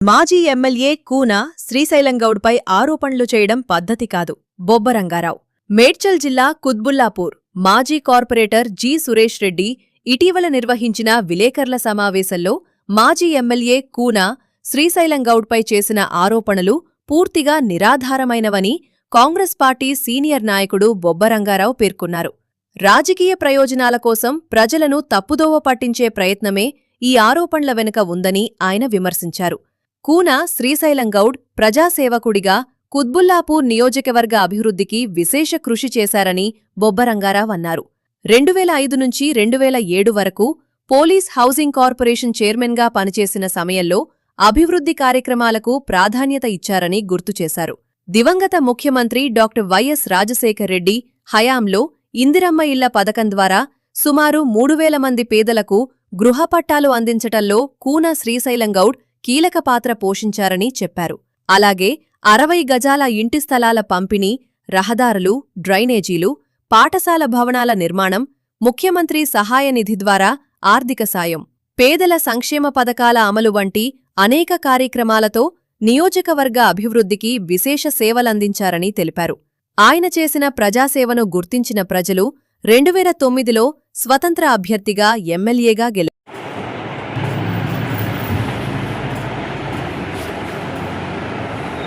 మాజీ ఎమ్మెల్యే కూన శ్రీశైలంగౌడ్పై ఆరోపణలు చేయడం పద్ధతి కాదు. బొబ్బరంగారావు. మేడ్చల్ జిల్లా కుత్బుల్లాపూర్ మాజీ కార్పొరేటర్ జి. సురేష్ రెడ్డి ఇటీవల నిర్వహించిన విలేకరుల సమావేశంలో మాజీ ఎమ్మెల్యే కూన శ్రీశైలంగౌడ్పై చేసిన ఆరోపణలు పూర్తిగా నిరాధారమైనవని కాంగ్రెస్ పార్టీ సీనియర్ నాయకుడు బొబ్బరంగారావు పేర్కొన్నారు. రాజకీయ ప్రయోజనాల కోసం ప్రజలను తప్పుదోవ పట్టించే ప్రయత్నమే ఈ ఆరోపణల వెనుక ఉందని ఆయన విమర్శించారు. కూన శ్రీశైలంగౌడ్ ప్రజాసేవకుడిగా కుత్బుల్లాపూర్ నియోజకవర్గ అభివృద్ధికి విశేష కృషి చేశారని బొబ్బరంగారావు అన్నారు. 2005 నుంచి 2007 వరకు పోలీస్ హౌసింగ్ కార్పొరేషన్ చైర్మన్గా పనిచేసిన సమయంలో అభివృద్ధి కార్యక్రమాలకు ప్రాధాన్యత ఇచ్చారని గుర్తుచేశారు. దివంగత ముఖ్యమంత్రి డాక్టర్ వైఎస్ రాజశేఖర్ రెడ్డి హయాంలో ఇందిరమ్మ ఇళ్ల పథకం ద్వారా సుమారు 3000 మంది పేదలకు గృహపట్టాలు అందించటంలో కూన శ్రీశైలంగౌడ్ కీలక పాత్ర పోషించారని చెప్పారు. అలాగే 60 గజాల ఇంటి స్థలాల పంపిణీ, రహదారులు, డ్రైనేజీలు, పాఠశాల భవనాల నిర్మాణం, ముఖ్యమంత్రి సహాయ నిధి ద్వారా ఆర్థిక సాయం, పేదల సంక్షేమ పథకాల అమలు వంటి అనేక కార్యక్రమాలతో నియోజకవర్గ అభివృద్ధికి విశేష సేవలందించారని తెలిపారు. ఆయన చేసిన ప్రజాసేవను గుర్తించిన ప్రజలు 2009లో స్వతంత్ర అభ్యర్థిగా ఎమ్మెల్యేగా గెలిచారు.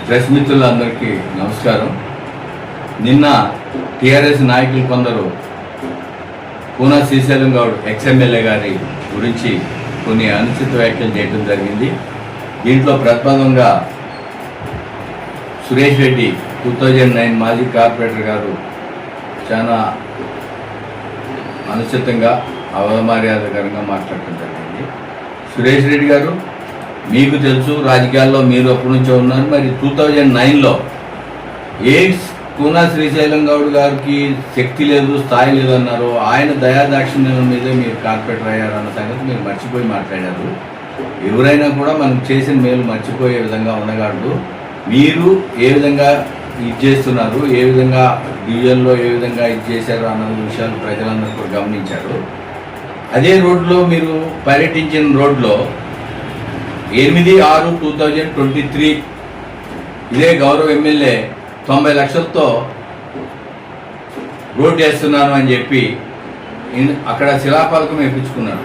ప్రెస్ మిత్రులందరికీ నమస్కారం. నిన్న టీఆర్ఎస్ నాయకులు కొందరు కూన శ్రీశైలంగౌడ్ ఎక్స్ఎమ్మెల్యే గారి గురించి కొన్ని అనుచిత వ్యాఖ్యలు చేయడం జరిగింది. దీంట్లో ప్రతిపాదనగా సురేష్ రెడ్డి 2009 మాజీ కార్పొరేటర్ గారు చాలా అనుచితంగా అవమర్యాదకరంగా మాట్లాడటం జరిగింది. సురేష్ రెడ్డి గారు, మీకు తెలుసు, రాజకీయాల్లో మీరు అప్పటి నుంచే ఉన్నారు. మరి 2009లో కూన శ్రీశైలంగౌడ్ గారికి శక్తి లేదు, స్థాయి లేదన్నారు. ఆయన దయాదాక్షిణ్యం మీదే మీరు కార్పొరేటర్ అయ్యారన్న సంగతి మీరు మర్చిపోయి మాట్లాడారు. ఎవరైనా కూడా మనం చేసిన మేలు మర్చిపోయే విధంగా ఉండగలడు. మీరు ఏ విధంగా ఇది చేస్తున్నారు, ఏ విధంగా డివిజన్లో ఏ విధంగా ఇది చేశారు అన్న విషయాలు ప్రజలందరూ కూడా గమనించారు. అదే రోడ్లో మీరు పర్యటించిన రోడ్లో 8/6/2023 ఇదే గౌరవ ఎమ్మెల్యే 90 లక్షలతో రోడ్ వేస్తున్నాను అని చెప్పి అక్కడ శిలాఫలకం వేయించుకున్నాడు.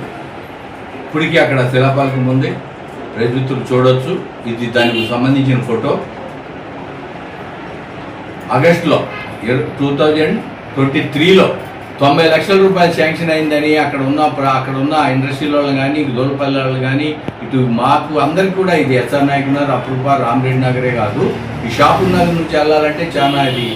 ఇప్పటికీ అక్కడ శిలాఫలకం ఉంది, ప్రజలు చూడొచ్చు. ఇది దానికి సంబంధించిన ఫోటో. ఆగస్టులో 2023లో 90 లక్షల రూపాయలు శాంక్షన్ అయిందని అక్కడ ఉన్న ఇండస్ట్రీల వాళ్ళు కానీ, దోలపల్లి వాళ్ళు కానీ, ఇటు మాకు అందరికి కూడా ఇది ఎస్ఆర్ నాయక్ నగర్, అప్రూపా, రామరెడ్డి నగరే కాదు, ఈ షాపుల నగర్ నుంచి వెళ్ళాలంటే చాలా ఇది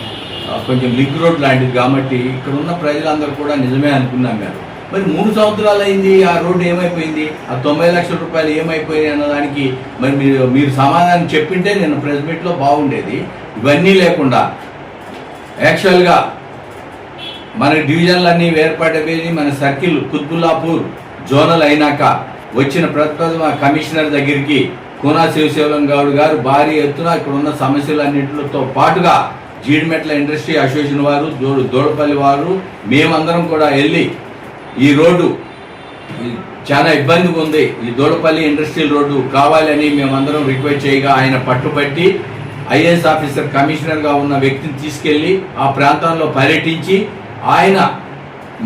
కొంచెం లింక్ రోడ్ లాంటిది. కాబట్టి ఇక్కడ ఉన్న ప్రజలందరూ కూడా నిజమే అనుకున్నాం గారు. మరి 3 సంవత్సరాలు అయింది, ఆ రోడ్డు ఏమైపోయింది, ఆ 90 లక్షల రూపాయలు ఏమైపోయినాయి అన్నదానికి మరి మీరు సమాధానం చెప్పింటే నిన్న ప్రెస్ మీట్లో బాగుండేది. ఇవన్నీ లేకుండా యాక్చువల్గా మన డివిజన్లన్నీ ఏర్పాటైపోయి మన సర్కిల్ కుత్బుల్లాపూర్ జోనల్ అయినాక వచ్చిన ప్రతిపాదన కమిషనర్ దగ్గరికి కూన శ్రీశైలంగౌడ్ గారు భారీ ఎత్తున ఇక్కడ ఉన్న సమస్యలన్నింటితో పాటుగా జీడిమెట్ల ఇండస్ట్రీ అసోసియేషన్ వారు, దోడపల్లి వారు, మేమందరం కూడా వెళ్ళి ఈ రోడ్డు చాలా ఇబ్బందిగా ఉంది, ఈ దోడపల్లి ఇండస్ట్రియల్ రోడ్డు కావాలని మేమందరం రిక్వెస్ట్ చేయగా ఆయన పట్టుబట్టి ఐఏఎస్ ఆఫీసర్ కమిషనర్గా ఉన్న వ్యక్తిని తీసుకెళ్లి ఆ ప్రాంతంలో పర్యటించి ఆయన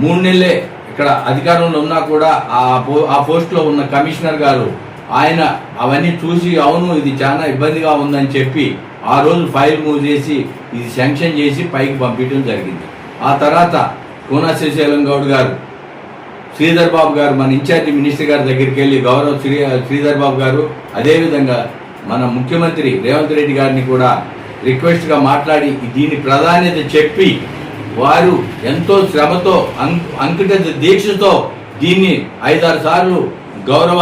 3 నెలలే ఇక్కడ అధికారంలో ఉన్నా కూడా ఆ పోస్ట్లో ఉన్న కమిషనర్ గారు ఆయన అవన్నీ చూసి అవును ఇది చాలా ఇబ్బందిగా ఉందని చెప్పి ఆ రోజు ఫైల్ మూవ్ చేసి ఇది శాంక్షన్ చేసి పైకి పంపించడం జరిగింది. ఆ తర్వాత కూన శ్రీశైలంగౌడ్ గారు శ్రీధర్ బాబు గారు మన ఇన్ఛార్జి మినిస్టర్ గారి దగ్గరికి వెళ్ళి గౌరవ శ్రీధర్ బాబు గారు, అదేవిధంగా మన ముఖ్యమంత్రి రేవంత్ రెడ్డి గారిని కూడా రిక్వెస్ట్గా మాట్లాడి దీని ప్రాధాన్యత చెప్పి వారు ఎంతో శ్రమతో అంకిత దీక్షతో దీన్ని 5-6 సార్లు గౌరవ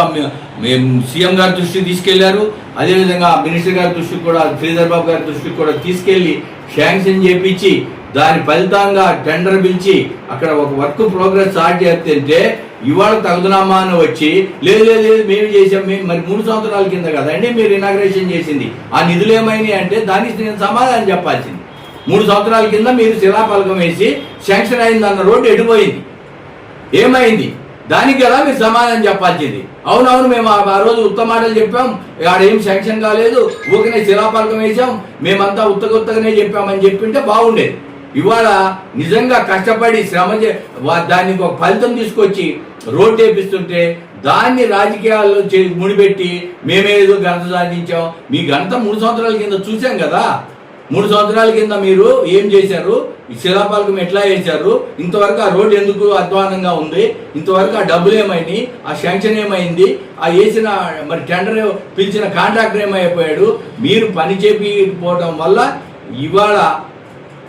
సీఎం గారి దృష్టికి తీసుకెళ్లారు. అదేవిధంగా మినిస్టర్ గారి దృష్టికి కూడా, శ్రీధర్ బాబు గారి దృష్టికి కూడా తీసుకెళ్లి శాంక్షన్ చేపించి దాని ఫలితంగా టెండర్ పిలిచి అక్కడ ఒక వర్క్ ప్రోగ్రెస్ స్టార్ట్ చేస్తుంటే ఇవాళ తగుదనామా అని వచ్చి లేదు మేము చేసాం, మరి 3 సంవత్సరాల కింద కదండి మీరు ఇనాగ్రేషన్ చేసింది, ఆ నిధులు ఏమైనాయి అంటే దానికి నేను సమాధానం చెప్పాల్సింది. 3 సంవత్సరాల కింద మీరు శిలాఫలకం వేసి శాంక్షన్ అయిందన్న రోడ్డు ఎడిపోయింది, ఏమైంది? దానికి కదా మీరు సమాధానం చెప్పాల్సింది. అవునవును మేము ఆ రోజు ఉత్త మాటలు చెప్పాం, ఆడ ఏం శాంక్షన్ కాలేదు, ఊకనే శిలాపలకం వేసాం, మేమంతా ఉత్తగనే చెప్పామని చెప్పింటే బాగుండేది. ఇవాళ నిజంగా కష్టపడి శ్రమ దానికి ఒక ఫలితం తీసుకొచ్చి రోడ్డు వేపిస్తుంటే దాన్ని రాజకీయాల్లో ముడిపెట్టి మేమేదో ఘనత సాధించాం. మీ ఘనత 3 సంవత్సరాల కింద చూసాం కదా. 3 సంవత్సరాల కింద మీరు ఏం చేశారు, ఈ శిలాపలకం ఎట్లా వేశారు, ఇంతవరకు ఆ రోడ్డు ఎందుకు అధ్వానంగా ఉంది, ఇంతవరకు ఆ డబ్బులు ఏమైంది, ఆ శాంక్షన్ ఏమైంది, ఆ వేసిన మరి టెండర్ పిలిచిన కాంట్రాక్టర్ ఏమైపోయాడు. మీరు పని చేపిపోవడం వల్ల ఇవాళ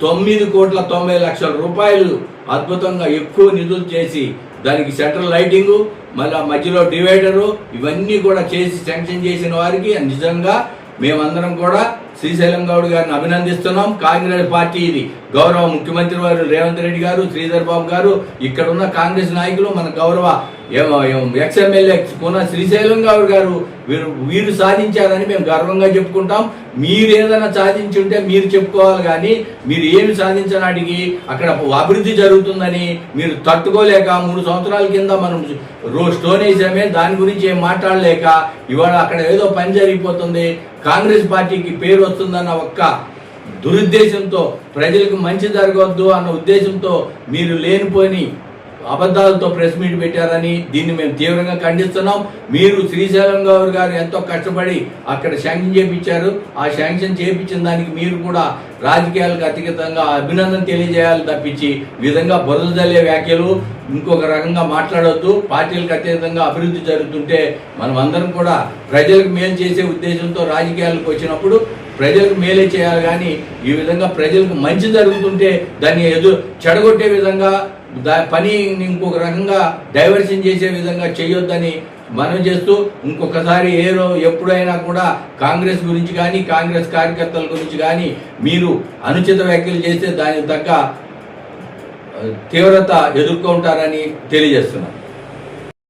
9,90,00,000 రూపాయలు అద్భుతంగా ఎక్కువ నిధులు చేసి దానికి సెంట్రల్ లైటింగు, మళ్ళీ మధ్యలో డివైడరు ఇవన్నీ కూడా చేసి శాంక్షన్ చేసిన వారికి నిజంగా మేమందరం కూడా శ్రీశైలం గౌడ్ గారిని అభినందిస్తున్నాం. కాంగ్రెస్ పార్టీ ఇది, గౌరవ ముఖ్యమంత్రి వారు రేవంత్ రెడ్డి గారు, శ్రీధర్ బాబు గారు, ఇక్కడ ఉన్న కాంగ్రెస్ నాయకులు, మన గౌరవ ఎక్స్ఎమ్మెల్యే కొన శ్రీశైలం గౌడ్ గారు వీరు సాధించారని మేము గర్వంగా చెప్పుకుంటాం. మీరు ఏదైనా సాధించి ఉంటే మీరు చెప్పుకోవాలి, కానీ మీరు ఏమి సాధించడానికి అక్కడ అభివృద్ధి జరుగుతుందని మీరు తట్టుకోలేక 3 సంవత్సరాల కింద మనం స్టోన్ వేసామే, దాని గురించి ఏం మాట్లాడలేక ఇవాళ అక్కడ ఏదో పని జరిగిపోతుంది, కాంగ్రెస్ పార్టీకి పేరు వస్తుందన్న ఒక్క దురుద్దేశంతో, ప్రజలకు మంచి జరగవద్దు అన్న ఉద్దేశంతో మీరు లేనిపోని అబద్ధాలతో ప్రెస్ మీట్ పెట్టారని దీన్ని మేము తీవ్రంగా ఖండిస్తున్నాం. మీరు శ్రీశైలం గౌడ్ గారు ఎంతో కష్టపడి అక్కడ శాంక్షన్ చేయించారు. ఆ శాంక్షన్ చేయించిన దానికి మీరు కూడా రాజకీయాలకు అతీతంగా అభినందన తెలియజేయాలి తప్పించి విధంగా బురద జల్లే వ్యాఖ్యలు, ఇంకొక రకంగా మాట్లాడవద్దు. పార్టీలకు అతీతంగా అభివృద్ధి జరుగుతుంటే మనం అందరం కూడా ప్రజలకు మేలు చేసే ఉద్దేశంతో రాజకీయాలకు వచ్చినప్పుడు ప్రజలకు మేలే చేయాలి, కానీ ఈ విధంగా ప్రజలకు మంచి జరుగుతుంటే దాన్ని చెడగొట్టే విధంగా పని ఇంకొక రకంగా డైవర్షన్ చేసే విధంగా చేయొద్దని మనం చేస్తూ, ఇంకొకసారి ఎప్పుడైనా కూడా కాంగ్రెస్ గురించి కానీ కాంగ్రెస్ కార్యకర్తల గురించి కానీ మీరు అనుచిత వ్యాఖ్యలు చేస్తే దానికి తగ్గ తీవ్రత ఎదుర్కొంటారని తెలియజేస్తున్నాం.